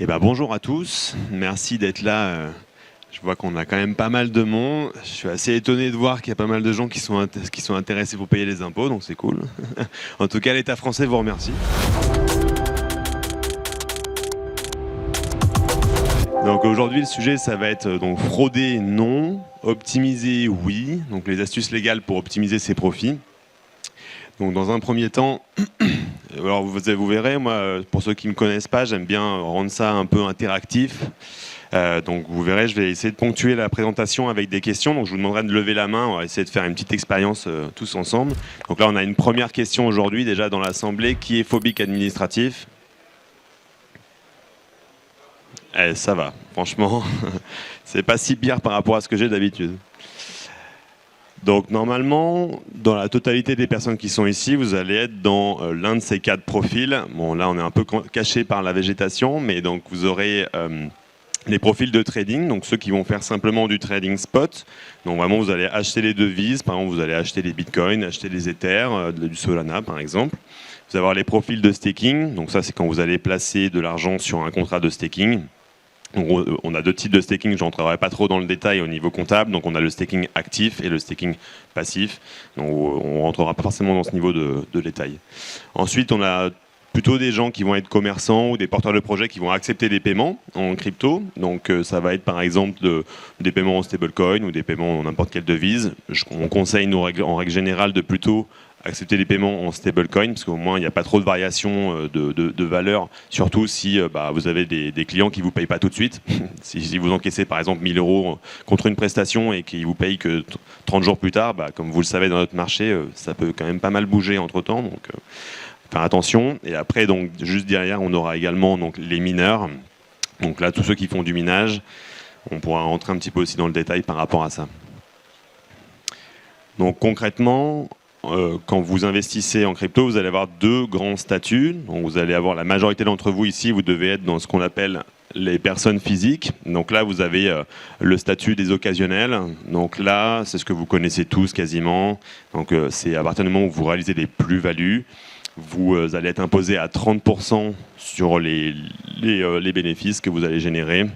Eh ben, bonjour à tous, merci d'être là. Je vois qu'on a quand même pas mal de monde. Je suis assez étonné de voir qu'il y a pas mal de gens qui sont intéressés pour payer les impôts, donc c'est cool. En tout cas, l'État français vous remercie. Donc aujourd'hui, le sujet, ça va être donc frauder, non, optimiser, oui. Donc les astuces légales pour optimiser ses profits. Donc dans un premier temps, alors vous verrez, moi, pour ceux qui ne me connaissent pas, j'aime bien rendre ça un peu interactif. Donc vous verrez, je vais essayer de ponctuer la présentation avec des questions. Donc je vous demanderai de lever la main, on va essayer de faire une petite expérience tous ensemble. Donc là, on a une première question aujourd'hui, déjà dans l'Assemblée. Qui est phobique administratif ? Ça va, franchement, c'est pas si pire par rapport à ce que j'ai d'habitude. Donc normalement, dans la totalité des personnes qui sont ici, vous allez être dans l'un de ces quatre profils. Bon, là, on est un peu caché par la végétation, mais donc vous aurez les profils de trading, donc ceux qui vont faire simplement du trading spot. Donc vraiment, vous allez acheter les devises, par exemple, vous allez acheter des bitcoins, acheter des ethers, du Solana par exemple. Vous allez avoir les profils de staking, donc ça c'est quand vous allez placer de l'argent sur un contrat de staking. Donc on a deux types de staking, je n'entrerai pas trop dans le détail au niveau comptable. Donc on a le staking actif et le staking passif. Donc on ne rentrera pas forcément dans ce niveau de détail. Ensuite, on a plutôt des gens qui vont être commerçants ou des porteurs de projets qui vont accepter des paiements en crypto. Donc ça va être par exemple des paiements en stablecoin ou des paiements en n'importe quelle devise. On conseille en règle générale de plutôt accepter les paiements en stablecoin, parce qu'au moins il n'y a pas trop de variations de valeur, surtout si vous avez des clients qui ne vous payent pas tout de suite. Si vous encaissez par exemple 1000 € contre une prestation et qu'ils ne vous payent que 30 jours plus tard, comme vous le savez dans notre marché, ça peut quand même pas mal bouger entre temps, donc faire attention. Et après, donc, juste derrière, on aura également donc, les mineurs. Donc là, tous ceux qui font du minage, on pourra rentrer un petit peu aussi dans le détail par rapport à ça. Donc concrètement, quand vous investissez en crypto, vous allez avoir deux grands statuts. Donc, vous allez avoir la majorité d'entre vous ici, vous devez être dans ce qu'on appelle les personnes physiques. Donc là, vous avez le statut des occasionnels. Donc là, c'est ce que vous connaissez tous quasiment. Donc c'est à partir du moment où vous réalisez des plus-values, vous allez être imposé à 30% sur les bénéfices que vous allez générer.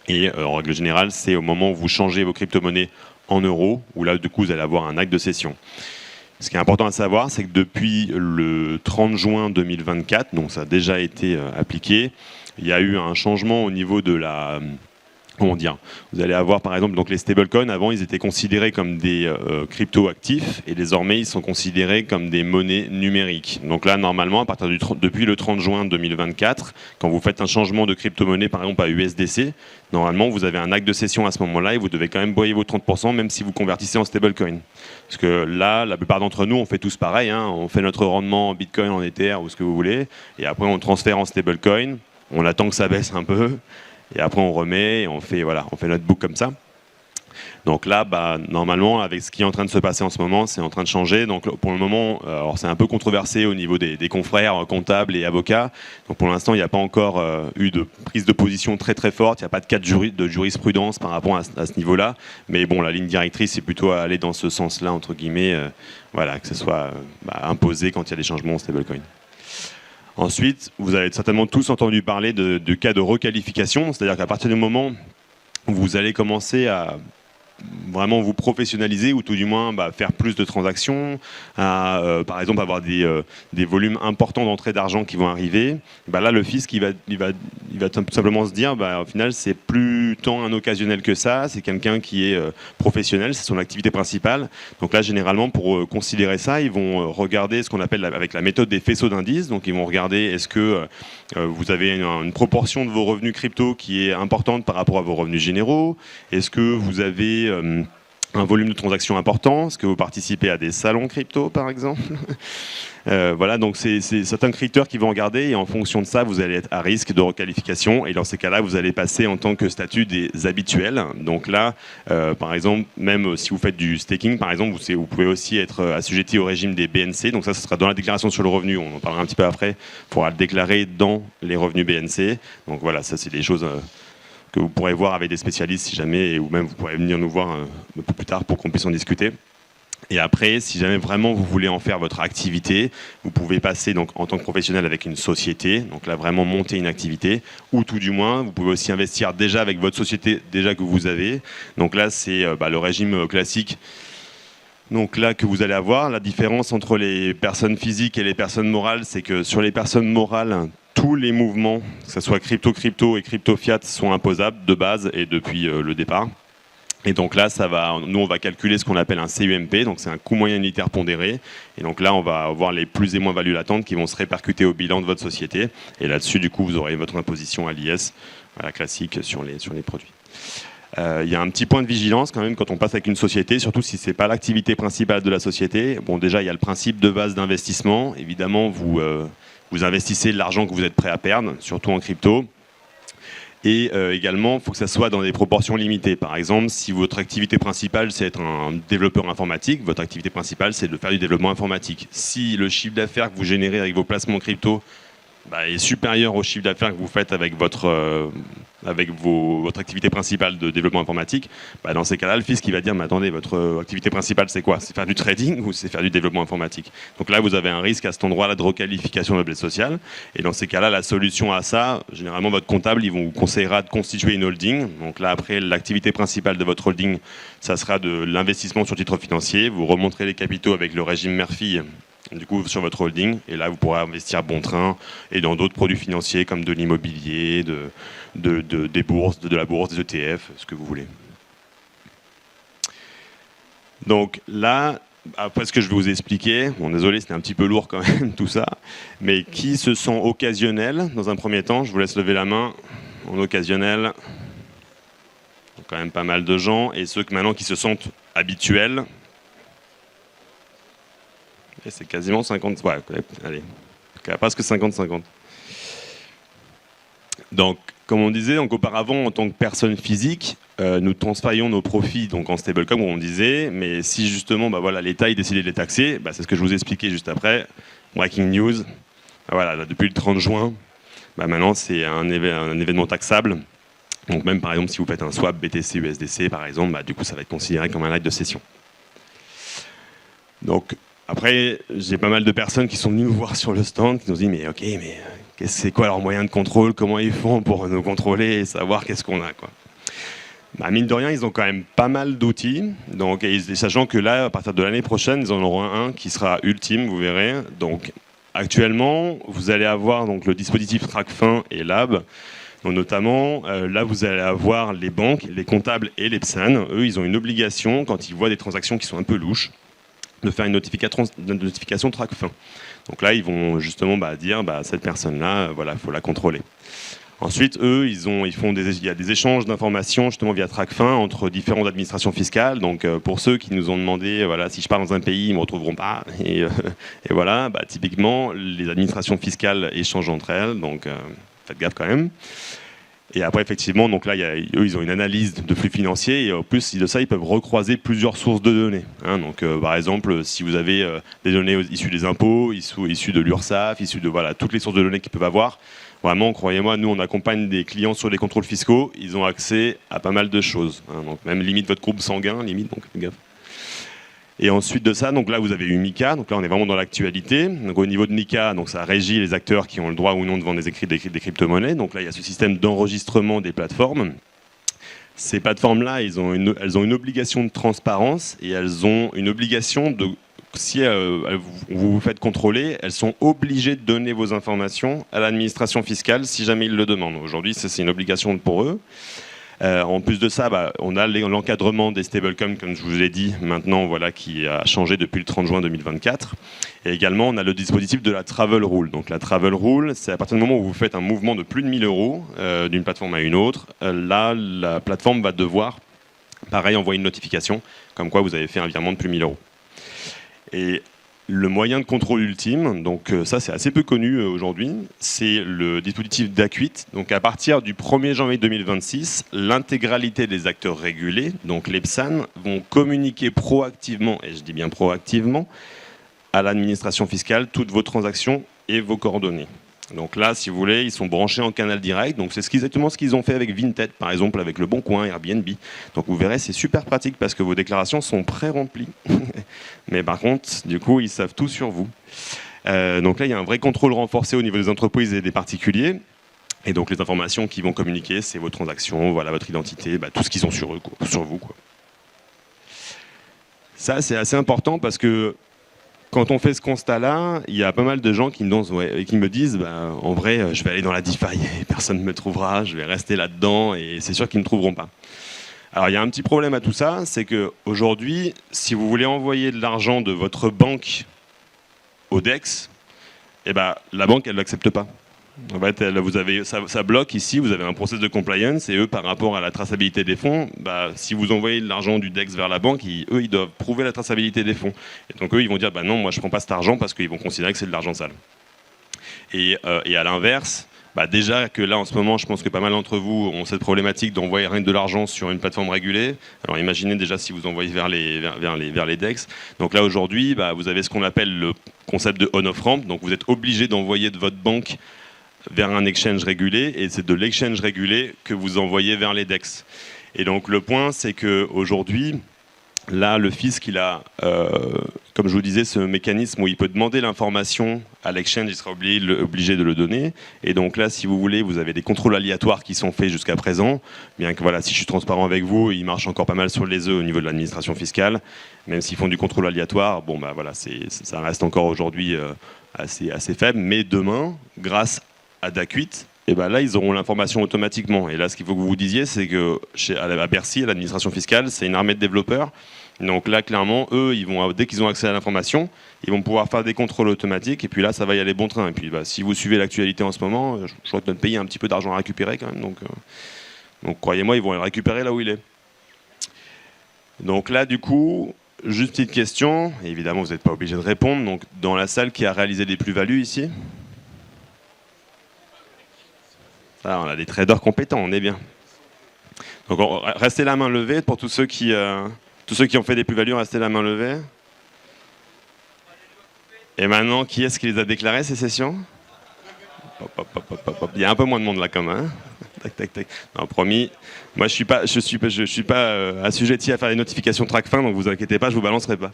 Et en règle générale, c'est au moment où vous changez vos crypto-monnaies en euros, où là, du coup, vous allez avoir un acte de cession. Ce qui est important à savoir, c'est que depuis le 30 juin 2024, donc ça a déjà été appliqué, il y a eu un changement au niveau de la... Comment dire ? Vous allez avoir par exemple donc les stablecoins. Avant, ils étaient considérés comme des crypto-actifs et désormais, ils sont considérés comme des monnaies numériques. Donc là, normalement, depuis le 30 juin 2024, quand vous faites un changement de crypto-monnaie, par exemple à USDC, normalement, vous avez un acte de cession à ce moment-là et vous devez quand même payer vos 30%, même si vous convertissez en stablecoin. Parce que là, la plupart d'entre nous, on fait tous pareil. On fait notre rendement en Bitcoin, en Ether ou ce que vous voulez. Et après, on transfère en stablecoin. On attend que ça baisse un peu. Et après, on remet et on fait notre book comme ça. Donc là, normalement, avec ce qui est en train de se passer en ce moment, c'est en train de changer. Donc pour le moment, alors c'est un peu controversé au niveau des confrères comptables et avocats. Donc pour l'instant, il n'y a pas encore eu de prise de position très très forte. Il n'y a pas de cas de jurisprudence par rapport à ce niveau-là. Mais bon, la ligne directrice, c'est plutôt à aller dans ce sens-là, entre guillemets, que ce soit imposé quand il y a des changements en stablecoin. Ensuite, vous avez certainement tous entendu parler de cas de requalification, c'est-à-dire qu'à partir du moment où vous allez commencer à vraiment vous professionnaliser ou tout du moins faire plus de transactions, par exemple avoir des volumes importants d'entrée d'argent qui vont arriver, là le fisc il va tout simplement se dire au final c'est plus tant un occasionnel que ça, c'est quelqu'un qui est professionnel, c'est son activité principale. Donc là généralement pour considérer ça, ils vont regarder ce qu'on appelle avec la méthode des faisceaux d'indices. Donc ils vont regarder est-ce que vous avez une proportion de vos revenus crypto qui est importante par rapport à vos revenus généraux, est-ce que vous avez un volume de transactions important, est-ce que vous participez à des salons crypto par exemple. Voilà, donc c'est certains critères qui vont regarder et en fonction de ça, vous allez être à risque de requalification et dans ces cas-là, vous allez passer en tant que statut des habituels. Donc là, par exemple, même si vous faites du staking, par exemple, vous pouvez aussi être assujetti au régime des BNC. Donc ça, ce sera dans la déclaration sur le revenu. On en parlera un petit peu après. Il faudra le déclarer dans les revenus BNC. Donc voilà, ça c'est des choses que vous pourrez voir avec des spécialistes si jamais, ou même vous pourrez venir nous voir un peu plus tard pour qu'on puisse en discuter. Et après, si jamais vraiment vous voulez en faire votre activité, vous pouvez passer donc, en tant que professionnel avec une société, donc là vraiment monter une activité, ou tout du moins, vous pouvez aussi investir déjà avec votre société déjà que vous avez. Donc là, c'est le régime classique. Donc là que vous allez avoir, la différence entre les personnes physiques et les personnes morales, c'est que sur les personnes morales, tous les mouvements, que ce soit crypto-crypto et crypto-fiat, sont imposables de base et depuis le départ. Et donc là, nous, on va calculer ce qu'on appelle un CUMP, donc c'est un coût moyen unitaire pondéré. Et donc là, on va avoir les plus et moins values latentes qui vont se répercuter au bilan de votre société. Et là-dessus, du coup, vous aurez votre imposition à l'IS, classique, sur les produits. Il y a un petit point de vigilance quand même quand on passe avec une société, surtout si ce n'est pas l'activité principale de la société. Bon, déjà, il y a le principe de base d'investissement. Évidemment, vous investissez l'argent que vous êtes prêt à perdre, surtout en crypto. Et également, il faut que ça soit dans des proportions limitées. Par exemple, si votre activité principale, c'est être un développeur informatique, votre activité principale, c'est de faire du développement informatique. Si le chiffre d'affaires que vous générez avec vos placements crypto est supérieur au chiffre d'affaires que vous faites avec votre activité principale de développement informatique, dans ces cas-là, le fisc il va dire, mais attendez, votre activité principale, c'est quoi? C'est faire du trading ou c'est faire du développement informatique? Donc là, vous avez un risque à cet endroit-là de requalification de l'objet social. Et dans ces cas-là, la solution à ça, généralement, votre comptable, il vous conseillera de constituer une holding. Donc là, après, l'activité principale de votre holding, ça sera de l'investissement sur titre financier. Vous remonterez les capitaux avec le régime Murphy, du coup, sur votre holding, et là, vous pourrez investir bon train et dans d'autres produits financiers comme de l'immobilier, des bourses, de la bourse, des ETF, ce que vous voulez. Donc là, après ce que je vais vous expliquer, bon, désolé, c'était un petit peu lourd quand même tout ça, mais qui se sent occasionnel dans un premier temps, je vous laisse lever la main en occasionnel. Donc, quand même pas mal de gens, et ceux maintenant qui se sentent habituels. Et c'est quasiment 50, ouais, allez, presque 50-50. Donc, comme on disait, donc auparavant, en tant que personne physique, nous transférions nos profits donc en stablecoin, comme on disait, mais si justement l'État décidait de les taxer, c'est ce que je vous expliquais juste après, breaking news, voilà, depuis le 30 juin, maintenant c'est un événement taxable. Donc même par exemple, si vous faites un swap BTC-USDC, par exemple, du coup ça va être considéré comme un acte de cession. Donc, après, j'ai pas mal de personnes qui sont venues nous voir sur le stand, qui nous disent mais ok, mais c'est quoi leur moyen de contrôle? Comment ils font pour nous contrôler et savoir qu'est-ce qu'on a, quoi. Mine de rien, ils ont quand même pas mal d'outils. Donc, sachant que là, à partir de l'année prochaine, ils en auront un qui sera ultime, vous verrez. Donc, actuellement, vous allez avoir donc, le dispositif TrackFin et Lab. Donc, notamment, là, vous allez avoir les banques, les comptables et les PSAN. Eux, ils ont une obligation, quand ils voient des transactions qui sont un peu louches, de faire une notification TrackFin. Donc là, ils vont justement dire cette personne-là, il faut la contrôler. Ensuite, eux, il y a des échanges d'informations justement via TrackFin entre différentes administrations fiscales. Donc pour ceux qui nous ont demandé, si je pars dans un pays, ils ne me retrouveront pas. Et voilà, typiquement, les administrations fiscales échangent entre elles. Donc faites gaffe quand même. Et après, effectivement, donc là, eux, ils ont une analyse de flux financiers et en plus de ça, ils peuvent recroiser plusieurs sources de données. Donc, par exemple, si vous avez des données issues des impôts, issues de l'URSSAF, issues de toutes les sources de données qu'ils peuvent avoir, vraiment, croyez-moi, nous, on accompagne des clients sur les contrôles fiscaux, ils ont accès à pas mal de choses. Donc, même limite votre groupe sanguin, limite, donc faites gaffe. Et ensuite de ça, donc là vous avez eu MiCA, donc là on est vraiment dans l'actualité. Donc au niveau de MiCA, donc ça régit les acteurs qui ont le droit ou non de vendre des crypto-monnaies. Donc là il y a ce système d'enregistrement des plateformes. Ces plateformes-là, elles ont une obligation de transparence et elles ont une obligation de, si vous vous faites contrôler, elles sont obligées de donner vos informations à l'administration fiscale si jamais ils le demandent. Aujourd'hui, c'est une obligation pour eux. En plus de ça, on a l'encadrement des stablecoins, comme je vous l'ai dit, maintenant, qui a changé depuis le 30 juin 2024. Et également, on a le dispositif de la Travel Rule. Donc la Travel Rule, c'est à partir du moment où vous faites un mouvement de plus de 1 000 € d'une plateforme à une autre, là, la plateforme va devoir, pareil, envoyer une notification, comme quoi vous avez fait un virement de plus de 1 000 €. Et le moyen de contrôle ultime, donc ça c'est assez peu connu aujourd'hui, c'est le dispositif d'Acuit. Donc à partir du 1er janvier 2026, l'intégralité des acteurs régulés, donc les PSAN, vont communiquer proactivement, et je dis bien proactivement, à l'administration fiscale toutes vos transactions et vos coordonnées. Donc là, si vous voulez, ils sont branchés en canal direct. Donc c'est exactement ce qu'ils ont fait avec Vinted, par exemple, avec Le Bon Coin, Airbnb. Donc vous verrez, c'est super pratique parce que vos déclarations sont pré-remplies. Mais par contre, du coup, ils savent tout sur vous. Donc là, il y a un vrai contrôle renforcé au niveau des entreprises et des particuliers. Et donc les informations qu'ils vont communiquer, c'est vos transactions, voilà, votre identité, tout ce qu'ils ont sur eux, quoi, sur vous, quoi. Ça, c'est assez important parce que quand on fait ce constat-là, il y a pas mal de gens qui me disent en vrai, je vais aller dans la DeFi et personne ne me trouvera, je vais rester là-dedans et c'est sûr qu'ils ne me trouveront pas. Alors il y a un petit problème à tout ça, c'est qu'aujourd'hui, si vous voulez envoyer de l'argent de votre banque au DEX, la banque, elle ne l'accepte pas. En fait, ça bloque ici, vous avez un process de compliance et eux, par rapport à la traçabilité des fonds, si vous envoyez de l'argent du DEX vers la banque, eux, ils doivent prouver la traçabilité des fonds. Et donc eux, ils vont dire, non, moi je ne prends pas cet argent parce qu'ils vont considérer que c'est de l'argent sale. Et à l'inverse, déjà que là, en ce moment, je pense que pas mal d'entre vous ont cette problématique d'envoyer rien de l'argent sur une plateforme régulée. Alors imaginez déjà si vous envoyez vers les DEX. Donc là, aujourd'hui, vous avez ce qu'on appelle le concept de on-off ramp. Donc vous êtes obligé d'envoyer de votre banque vers un exchange régulé, et c'est de l'exchange régulé que vous envoyez vers les DEX. Et donc le point, c'est qu'aujourd'hui, là, le fisc, il a, comme je vous disais, ce mécanisme où il peut demander l'information à l'exchange, il sera obligé de le donner. Et donc là, si vous voulez, vous avez des contrôles aléatoires qui sont faits jusqu'à présent. Bien que voilà, si je suis transparent avec vous, ils marchent encore pas mal sur les œufs au niveau de l'administration fiscale. Même s'ils font du contrôle aléatoire, voilà, ça reste encore aujourd'hui assez faible. Mais demain, grâce à Dacuit, là, ils auront l'information automatiquement. Et là, ce qu'il faut que vous vous disiez, c'est que à Bercy, à l'administration fiscale, c'est une armée de développeurs. Donc là, clairement, eux, dès qu'ils ont accès à l'information, ils vont pouvoir faire des contrôles automatiques. Et puis là, ça va y aller bon train. Et puis, si vous suivez l'actualité en ce moment, je crois que notre pays a un petit peu d'argent à récupérer quand même. Donc croyez-moi, ils vont le récupérer là où il est. Donc là, du coup, juste petite question. Et évidemment, vous n'êtes pas obligé de répondre. Donc, dans la salle, qui a réalisé des plus-values ici ? Ah, on a des traders compétents, on est bien. Donc restez la main levée pour tous ceux qui ont fait des plus-values, restez la main levée. Et maintenant, qui est-ce qui les a déclarés, ces sessions ? Il y a un peu moins de monde là quand même. Tac, tac, tac. Non, promis. Moi, je suis pas assujetti à faire les notifications TracFin, donc vous inquiétez pas, je vous balancerai pas.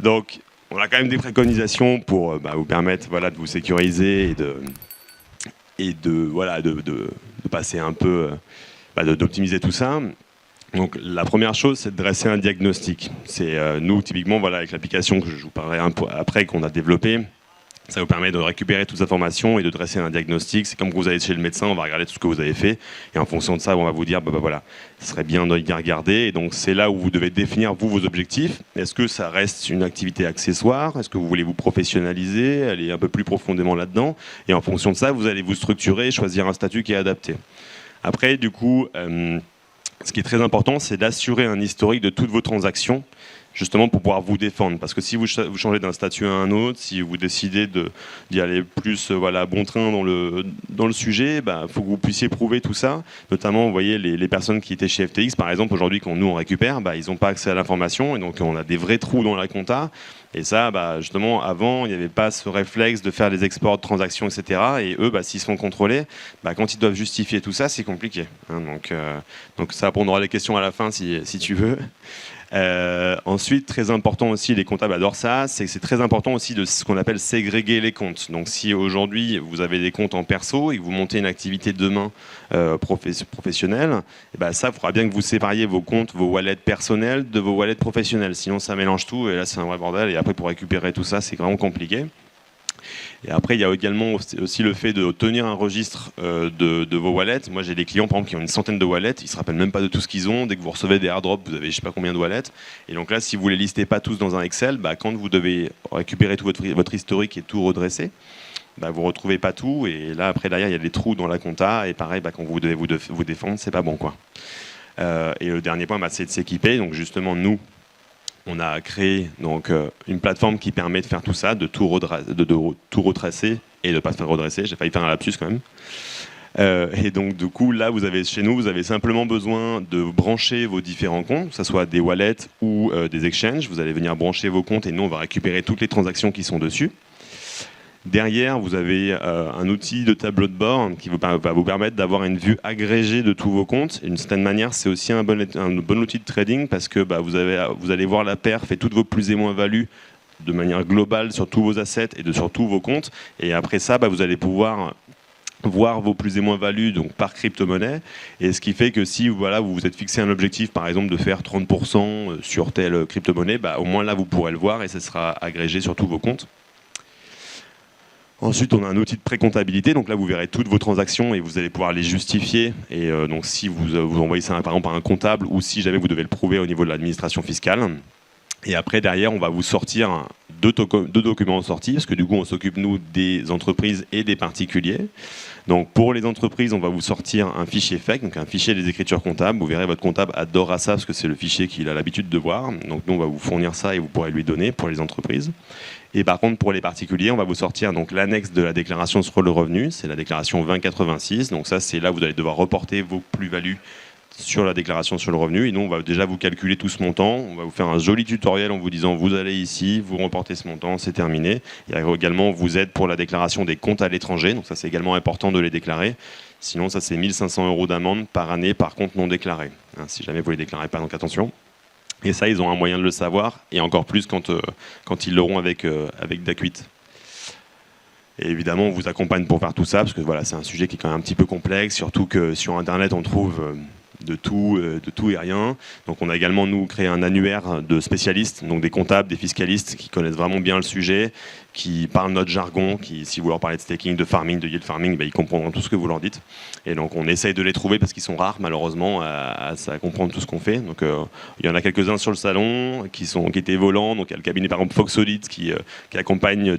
Donc, on a quand même des préconisations pour vous permettre de vous sécuriser et de passer un peu, d'optimiser tout ça. Donc la première chose, c'est de dresser un diagnostic. C'est nous, typiquement, avec l'application que je vous parlerai un peu après, qu'on a développée, ça vous permet de récupérer toutes les informations et de dresser un diagnostic. C'est comme que vous allez chez le médecin, on va regarder tout ce que vous avez fait, et en fonction de ça, on va vous dire, voilà, ce serait bien de regarder. Et donc c'est là où vous devez définir, vous, vos objectifs. Est-ce que ça reste une activité accessoire ? Est-ce que vous voulez vous professionnaliser, aller un peu plus profondément là-dedans ? Et en fonction de ça, vous allez vous structurer et choisir un statut qui est adapté. Après, du coup, ce qui est très important, c'est d'assurer un historique de toutes vos transactions, justement pour pouvoir vous défendre. Parce que si vous changez d'un statut à un autre, si vous décidez d'y aller plus bon train dans le sujet, faut que vous puissiez prouver tout ça. Notamment, vous voyez, les personnes qui étaient chez FTX, par exemple, aujourd'hui, quand nous on récupère, ils n'ont pas accès à l'information, et donc on a des vrais trous dans la compta. Et ça, justement, avant, il n'y avait pas ce réflexe de faire des exports de transactions, etc. Et eux, s'ils sont contrôlés, quand ils doivent justifier tout ça, c'est compliqué. Hein, donc ça, on aura les questions à la fin si tu veux. Ensuite, très important aussi, les comptables adorent ça, c'est que c'est très important aussi de ce qu'on appelle ségréguer les comptes. Donc si aujourd'hui vous avez des comptes en perso et que vous montez une activité demain professionnelle, ça, il faudra bien que vous sépariez vos comptes, vos wallets personnels de vos wallets professionnels. Sinon ça mélange tout et là c'est un vrai bordel. Et après pour récupérer tout ça, c'est vraiment compliqué. Et après, il y a également aussi le fait de tenir un registre de vos wallets. Moi, j'ai des clients, par exemple, qui ont une centaine de wallets. Ils ne se rappellent même pas de tout ce qu'ils ont. Dès que vous recevez des airdrops, vous avez je ne sais pas combien de wallets. Et donc là, si vous ne les listez pas tous dans un Excel, quand vous devez récupérer tout votre historique et tout redresser, vous ne retrouvez pas tout. Et là, après, derrière, il y a des trous dans la compta. Et pareil, quand vous devez vous défendre, ce n'est pas bon, quoi. Et le dernier point, c'est de s'équiper. Donc justement, nous, on a créé une plateforme qui permet de faire tout ça, de tout retracer et de ne pas se faire redresser. J'ai failli faire un lapsus quand même. Et donc du coup, là, chez nous, vous avez simplement besoin de brancher vos différents comptes, que ce soit des wallets ou des exchanges. Vous allez venir brancher vos comptes et nous, on va récupérer toutes les transactions qui sont dessus. Derrière, vous avez un outil de tableau de bord qui va vous permettre d'avoir une vue agrégée de tous vos comptes. D'une certaine manière, c'est aussi un bon outil de trading parce que vous allez voir la perf et toutes vos plus et moins-values de manière globale sur tous vos assets et sur tous vos comptes. Et après ça, vous allez pouvoir voir vos plus et moins-values donc par crypto-monnaie, et ce qui fait que si vous vous êtes fixé un objectif par exemple de faire 30% sur telle crypto-monnaie, au moins là vous pourrez le voir et ça sera agrégé sur tous vos comptes. Ensuite, on a un outil de pré-comptabilité, donc là vous verrez toutes vos transactions et vous allez pouvoir les justifier. Et donc si vous envoyez ça par exemple à un comptable ou si jamais vous devez le prouver au niveau de l'administration fiscale. Et après, derrière, on va vous sortir deux documents en sortie, parce que du coup, on s'occupe, nous, des entreprises et des particuliers. Donc, pour les entreprises, on va vous sortir un fichier FEC, donc un fichier des écritures comptables. Vous verrez, votre comptable adorera ça, parce que c'est le fichier qu'il a l'habitude de voir. Donc, nous, on va vous fournir ça et vous pourrez lui donner pour les entreprises. Et par contre, pour les particuliers, on va vous sortir donc l'annexe de la déclaration sur le revenu. C'est la déclaration 2086. Donc ça, c'est là où vous allez devoir reporter vos plus-values sur la déclaration sur le revenu. Et nous, on va déjà vous calculer tout ce montant. On va vous faire un joli tutoriel en vous disant vous allez ici, vous reportez ce montant, c'est terminé. Il y a également, on vous aide pour la déclaration des comptes à l'étranger. Donc ça, c'est également important de les déclarer. Sinon, ça, c'est 1 500 € d'amende par année par compte non déclaré. Si jamais vous ne les déclarez pas, donc attention. Et ça, ils ont un moyen de le savoir, et encore plus quand ils l'auront avec Dacuit. Et évidemment, on vous accompagne pour faire tout ça, parce que voilà, c'est un sujet qui est quand même un petit peu complexe, surtout que sur Internet, on trouve de tout et rien. Donc on a également, nous, créé un annuaire de spécialistes, donc des comptables, des fiscalistes qui connaissent vraiment bien le sujet, qui parlent notre jargon, qui, si vous leur parlez de staking, de farming, de yield farming, ils comprendront tout ce que vous leur dites. Et donc on essaye de les trouver parce qu'ils sont rares, malheureusement, à comprendre tout ce qu'on fait. Donc il y en a quelques-uns sur le salon qui étaient volants. Donc il y a le cabinet, par exemple, Foxolid, qui accompagne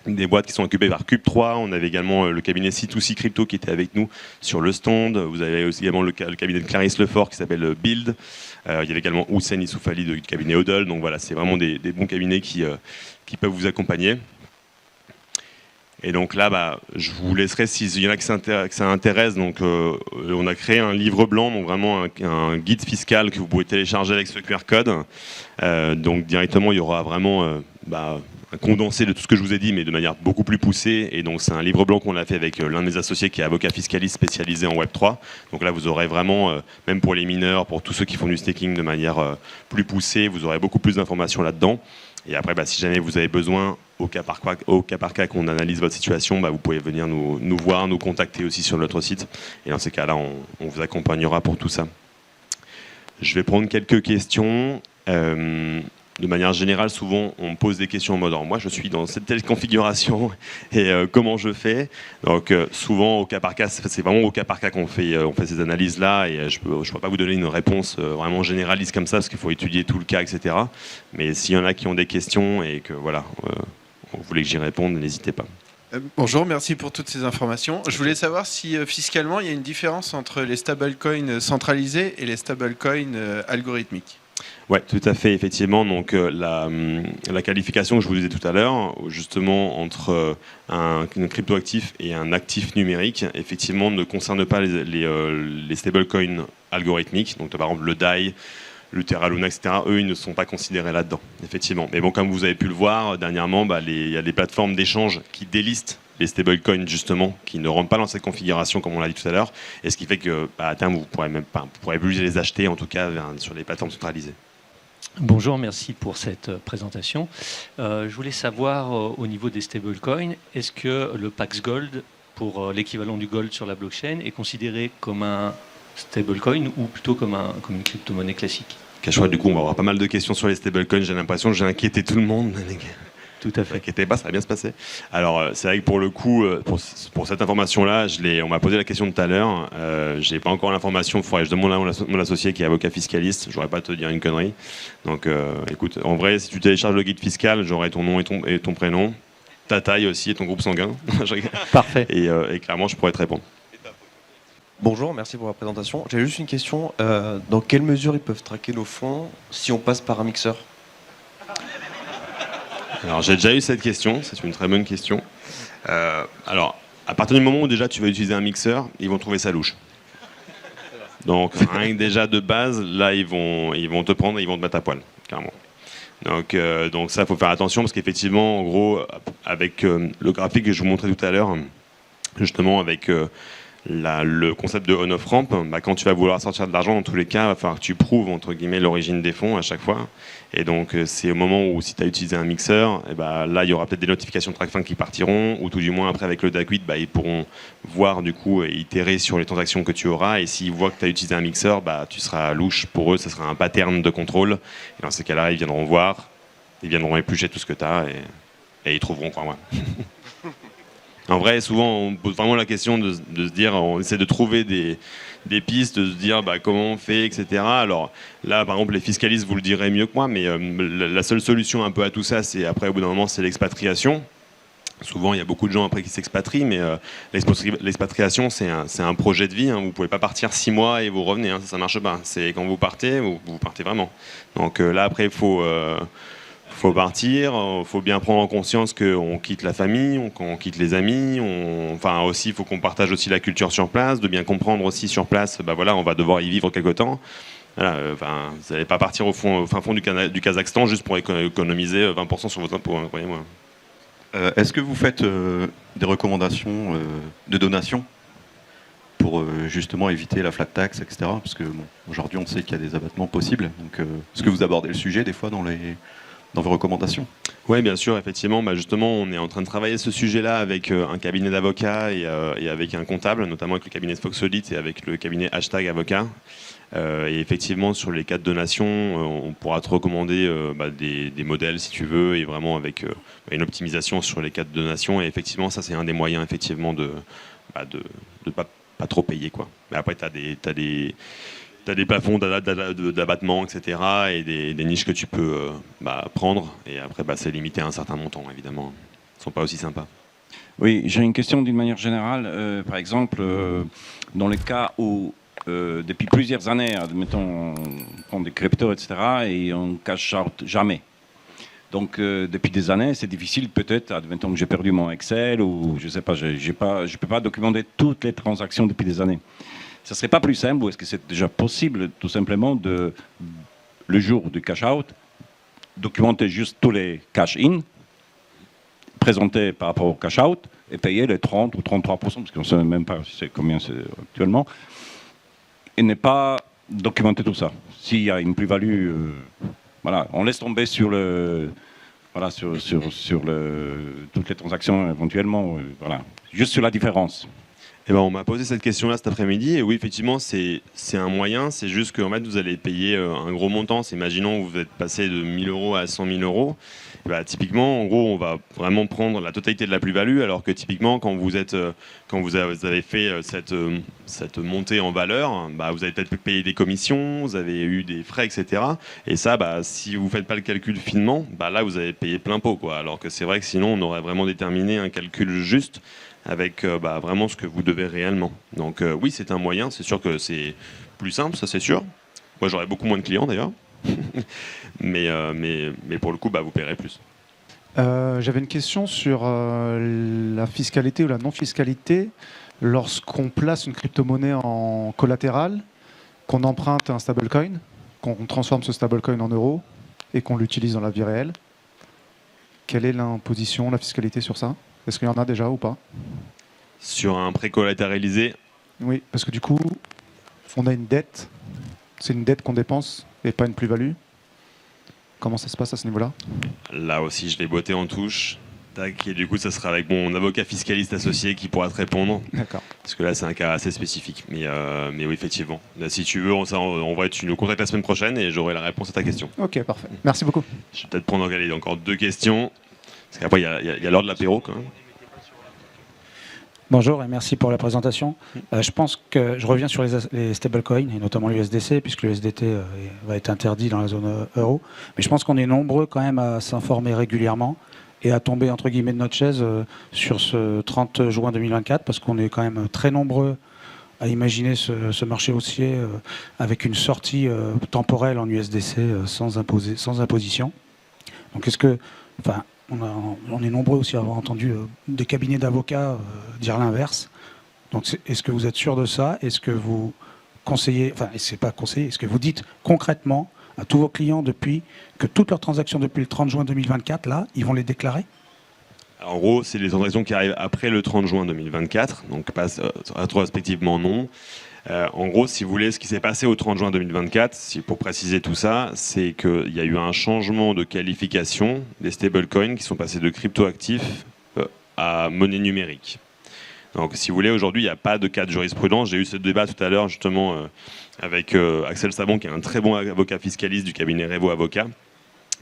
des boîtes qui sont occupées par Cube3. On avait également le cabinet C2C Crypto qui était avec nous sur le stand. Vous avez aussi également le cabinet de Clarisse Lefort qui s'appelle Build. Il y avait également Hussein Issoufali du cabinet Hodl. Donc voilà, c'est vraiment des bons cabinets qui peuvent vous accompagner. Et donc là, je vous laisserai, s'il y en a que ça intéresse, donc on a créé un livre blanc, donc vraiment un guide fiscal que vous pouvez télécharger avec ce QR code. Donc directement, il y aura vraiment un condensé de tout ce que je vous ai dit, mais de manière beaucoup plus poussée. Et donc c'est un livre blanc qu'on a fait avec l'un de mes associés qui est avocat fiscaliste spécialisé en Web3. Donc là, vous aurez vraiment, même pour les mineurs, pour tous ceux qui font du staking de manière plus poussée, vous aurez beaucoup plus d'informations là-dedans. Et après, si jamais vous avez besoin, au cas par cas qu'on analyse votre situation, vous pouvez venir nous voir, nous contacter aussi sur notre site. Et dans ces cas-là, on vous accompagnera pour tout ça. Je vais prendre quelques questions. De manière générale, souvent, on me pose des questions en mode « moi, je suis dans cette telle configuration et comment je fais ?» Donc, souvent, au cas par cas, c'est vraiment au cas par cas qu'on fait ces analyses-là, et je ne pourrais pas vous donner une réponse vraiment généraliste comme ça, parce qu'il faut étudier tout le cas, etc. Mais s'il y en a qui ont des questions et que, voilà, vous voulez que j'y réponde, n'hésitez pas. Bonjour, merci pour toutes ces informations. Je voulais savoir si fiscalement, il y a une différence entre les stablecoins centralisés et les stablecoins algorithmiques. Oui, tout à fait, effectivement. Donc, la qualification que je vous disais tout à l'heure, justement, entre un cryptoactif et un actif numérique, effectivement, ne concerne pas les stablecoins algorithmiques. Donc, par exemple, le DAI, le Terra Luna, etc., eux, ils ne sont pas considérés là-dedans, effectivement. Mais bon, comme vous avez pu le voir, dernièrement, il y a des plateformes d'échange qui délistent les stablecoins, justement, qui ne rentrent pas dans cette configuration, comme on l'a dit tout à l'heure. Et ce qui fait que, à terme, vous ne pourrez plus les acheter, en tout cas, sur les plateformes centralisées. Bonjour, merci pour cette présentation. Je voulais savoir, au niveau des stablecoins, est-ce que le Pax Gold, pour l'équivalent du gold sur la blockchain, est considéré comme un stablecoin ou plutôt comme une crypto-monnaie classique? Du coup, on va avoir pas mal de questions sur les stablecoins. J'ai l'impression que j'ai inquiété tout le monde. Tout à fait. Ne vous inquiétez pas, ça va bien se passer. Alors, c'est vrai que pour le coup, pour cette information-là, on m'a posé la question tout à l'heure. Je n'ai pas encore l'information. Il faudrait que je demande à mon associé qui est avocat fiscaliste. Je ne voudrais pas te dire une connerie. Donc, écoute, en vrai, si tu télécharges le guide fiscal, j'aurai ton nom et ton prénom, ta taille aussi et ton groupe sanguin. Parfait. Et clairement, je pourrais te répondre. Bonjour, merci pour la présentation. J'avais juste une question. Dans quelle mesure ils peuvent traquer nos fonds si on passe par un mixeur ? Alors, j'ai déjà eu cette question, c'est une très bonne question. Alors, à partir du moment où déjà tu vas utiliser un mixeur, ils vont trouver ça louche. Donc, rien que déjà de base, là, ils vont te prendre et ils vont te mettre à poil, clairement. Donc ça, il faut faire attention parce qu'effectivement, en gros, avec le graphique que je vous montrais tout à l'heure, justement avec le concept de on-off ramp, quand tu vas vouloir sortir de l'argent, dans tous les cas, il va falloir que tu prouves entre guillemets l'origine des fonds à chaque fois. Et donc c'est au moment où si tu as utilisé un mixeur, et là il y aura peut-être des notifications de TrackFin qui partiront, ou tout du moins après avec le DAC8, ils pourront voir du coup et itérer sur les transactions que tu auras. Et s'ils voient que tu as utilisé un mixeur, tu seras louche. Pour eux, ça sera un pattern de contrôle. Et dans ces cas-là, ils viendront voir, ils viendront éplucher tout ce que tu as et ils trouveront, crois-moi. En vrai, souvent, on pose vraiment la question de se dire, on essaie de trouver des pistes, de se dire comment on fait, etc. Alors là, par exemple, les fiscalistes vous le diraient mieux que moi, mais la seule solution un peu à tout ça, c'est après, au bout d'un moment, c'est l'expatriation. Souvent, il y a beaucoup de gens après qui s'expatrient, mais l'expatriation, c'est un projet de vie. Vous ne pouvez pas partir 6 mois et vous revenez, ça ne marche pas. C'est quand vous partez, vous partez vraiment. Donc là, après, il faut partir, il faut bien prendre en conscience qu'on quitte la famille, qu'on quitte les amis. Enfin aussi, il faut qu'on partage aussi la culture sur place, de bien comprendre aussi sur place. On va devoir y vivre quelque temps. Voilà, vous n'allez pas partir au fin fond du Kazakhstan juste pour économiser 20% sur vos impôts, croyez-moi. Est-ce que vous faites des recommandations de donation pour justement éviter la flat tax, etc. Parce que aujourd'hui, on sait qu'il y a des abattements possibles. Donc, est-ce que vous abordez le sujet des fois dans vos recommandations? Oui, bien sûr, effectivement. Justement, on est en train de travailler ce sujet-là avec un cabinet d'avocats et avec un comptable, notamment avec le cabinet Foxolite et avec le cabinet #avocat. Et effectivement, sur les cas de donation, on pourra te recommander des modèles si tu veux, et vraiment avec une optimisation sur les cas de donation. Et effectivement, ça c'est un des moyens effectivement de pas trop payer, quoi. Mais après, tu as des plafonds d'abattement, etc. et des niches que tu peux prendre. Et après, c'est limité à un certain montant, évidemment. Ils ne sont pas aussi sympas. Oui, j'ai une question d'une manière générale. Par exemple, dans le cas où, depuis plusieurs années, admettons, on prend des cryptos, etc., et on cash out jamais. Donc, depuis des années, c'est difficile peut-être, admettons que j'ai perdu mon Excel, ou je ne sais pas, je ne peux pas documenter toutes les transactions depuis des années. Ça ne serait pas plus simple, ou est-ce que c'est déjà possible, tout simplement, le jour du cash-out, documenter juste tous les cash-in, présenter par rapport au cash-out, et payer les 30 ou 33%, parce qu'on ne sait même pas combien c'est actuellement, et ne pas documenter tout ça. S'il y a une plus-value, on laisse tomber sur toutes les transactions éventuellement, juste sur la différence. On m'a posé cette question-là cet après-midi, et oui, effectivement, c'est un moyen, c'est juste qu'en fait, vous allez payer un gros montant. Imaginons que vous êtes passé de 1 000 € à 100 000 €. Typiquement, en gros, on va vraiment prendre la totalité de la plus-value, alors que typiquement, quand vous avez fait cette montée en valeur, vous avez peut-être payé des commissions, vous avez eu des frais, etc. Et ça, si vous ne faites pas le calcul finement, là, vous avez payé plein pot, quoi. Alors que c'est vrai que sinon, on aurait vraiment déterminé un calcul juste avec vraiment ce que vous devez réellement. Donc oui, c'est un moyen, c'est sûr que c'est plus simple, ça c'est sûr. Moi j'aurais beaucoup moins de clients d'ailleurs, mais pour le coup vous paierez plus. J'avais une question sur la fiscalité ou la non-fiscalité lorsqu'on place une crypto-monnaie en collatéral, qu'on emprunte un stablecoin, qu'on transforme ce stablecoin en euros et qu'on l'utilise dans la vie réelle. Quelle est l'imposition, la fiscalité sur ça ? Est-ce qu'il y en a déjà ou pas? Sur un prêt collatéralisé? Oui, parce que du coup, on a une dette. C'est une dette qu'on dépense et pas une plus-value. Comment ça se passe à ce niveau-là? Là aussi, je vais botter en touche. Tac, et du coup, ça sera avec mon avocat fiscaliste associé qui pourra te répondre. D'accord. Parce que là, c'est un cas assez spécifique. Mais oui, effectivement. Là, si tu veux, tu nous contactes la semaine prochaine et j'aurai la réponse à ta question. Ok, parfait. Merci beaucoup. Je vais peut-être prendre encore 2 questions. Parce qu'après, il y a l'heure de l'apéro quand même. Bonjour et merci pour la présentation. Je pense que je reviens sur les stablecoins et notamment l'USDC puisque le SDT va être interdit dans la zone euro. Mais je pense qu'on est nombreux quand même à s'informer régulièrement et à tomber entre guillemets de notre chaise sur ce 30 juin 2024 parce qu'on est quand même très nombreux à imaginer ce marché haussier avec une sortie temporelle en USDC sans imposition. Donc on est nombreux aussi à avoir entendu des cabinets d'avocats dire l'inverse. Donc, est-ce que vous êtes sûr de ça? Est-ce que vous conseillez, est-ce que vous dites concrètement à tous vos clients depuis que toutes leurs transactions depuis le 30 juin 2024, là, ils vont les déclarer? En gros, c'est les transactions qui arrivent après le 30 juin 2024, donc pas rétrospectivement non. En gros, si vous voulez, ce qui s'est passé au 30 juin 2024, pour préciser tout ça, c'est qu'il y a eu un changement de qualification des stablecoins qui sont passés de cryptoactifs à monnaie numérique. Donc, si vous voulez, aujourd'hui, il n'y a pas de cas de jurisprudence. J'ai eu ce débat tout à l'heure, justement, avec Axel Sabon, qui est un très bon avocat fiscaliste du cabinet Revo Avocat,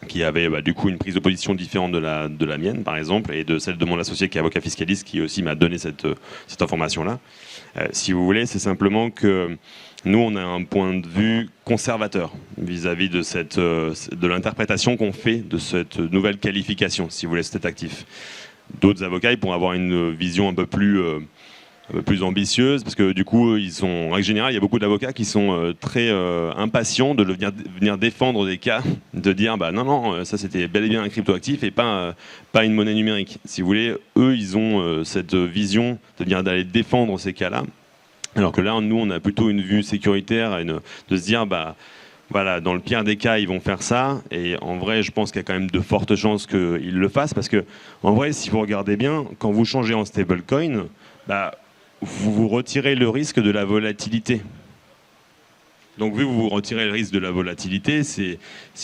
qui avait du coup une prise de position différente de la mienne, par exemple, et de celle de mon associé qui est avocat fiscaliste, qui aussi m'a donné cette information-là. Si vous voulez, c'est simplement que nous, on a un point de vue conservateur vis-à-vis de l'interprétation qu'on fait de cette nouvelle qualification, si vous voulez, cet actif. D'autres avocats, ils pourront avoir une vision un peu plus ambitieuse, parce que du coup, en règle générale, il y a beaucoup d'avocats qui sont très impatients de venir défendre des cas, de dire non, ça c'était bel et bien un cryptoactif et pas une monnaie numérique. Si vous voulez, eux, ils ont cette vision d'aller défendre ces cas-là, alors que là, nous, on a plutôt une vue sécuritaire de se dire voilà, dans le pire des cas, ils vont faire ça. Et en vrai, je pense qu'il y a quand même de fortes chances qu'ils le fassent. Parce que, en vrai, si vous regardez bien, quand vous changez en stablecoin, vous retirez le risque de la volatilité. Donc, vu que vous retirez le risque de la volatilité, si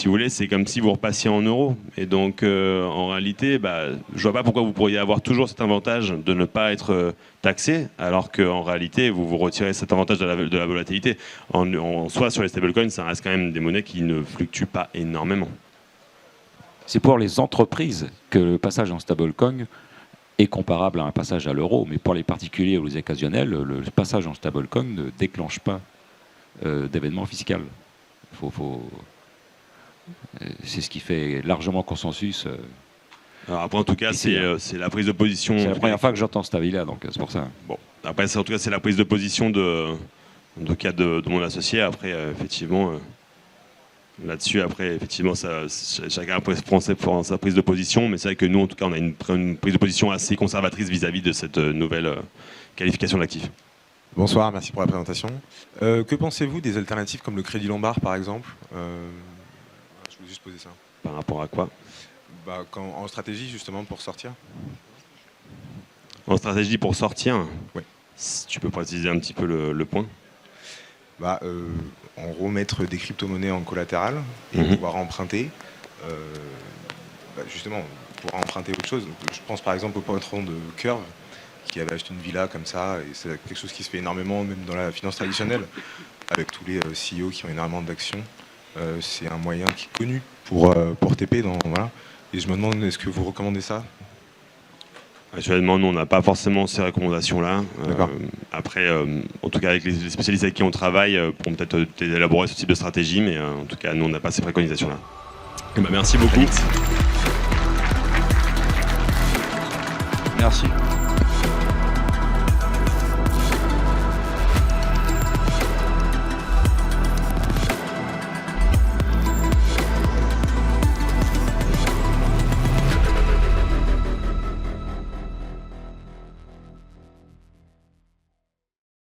vous voulez, c'est comme si vous repassiez en euros. Et donc, en réalité, je vois pas pourquoi vous pourriez avoir toujours cet avantage de ne pas être taxé, alors qu'en réalité, vous retirez cet avantage de la volatilité. En soi, sur les stablecoins, ça reste quand même des monnaies qui ne fluctuent pas énormément. C'est pour les entreprises que le passage en stablecoin est comparable à un passage à l'euro. Mais pour les particuliers ou les occasionnels, le passage en stablecoin ne déclenche pas d'événements fiscaux. C'est ce qui fait largement consensus. Alors après, en tout cas, c'est la prise de position. C'est la première fois que j'entends cet avis-là, donc c'est pour ça. Bon, après, en tout cas, c'est la prise de position de mon associé. Après, effectivement, là-dessus, après, effectivement, chacun prend sa prise de position, mais c'est vrai que nous, en tout cas, on a une prise de position assez conservatrice vis-à-vis de cette nouvelle qualification d'actif. Bonsoir, merci pour la présentation. Que pensez-vous des alternatives comme le crédit lombard, par exemple? Je voulais juste poser ça. Par rapport à quoi? En stratégie, justement, pour sortir. En stratégie pour sortir? Oui. Si tu peux préciser un petit peu le point? En gros, mettre des crypto-monnaies en collatéral et pouvoir emprunter. Justement, pouvoir emprunter autre chose. Je pense par exemple au patron de Curve, qui avait acheté une villa comme ça, et c'est quelque chose qui se fait énormément, même dans la finance traditionnelle, avec tous les CEO qui ont énormément d'actions. C'est un moyen qui est connu pour TP. Voilà. Et je me demande, est-ce que vous recommandez ça? Actuellement, nous, on n'a pas forcément ces recommandations-là. Après, en tout cas, avec les spécialistes avec qui on travaille, pourront peut-être élaborer ce type de stratégie, mais en tout cas, nous, on n'a pas ces préconisations-là. Merci beaucoup. Merci.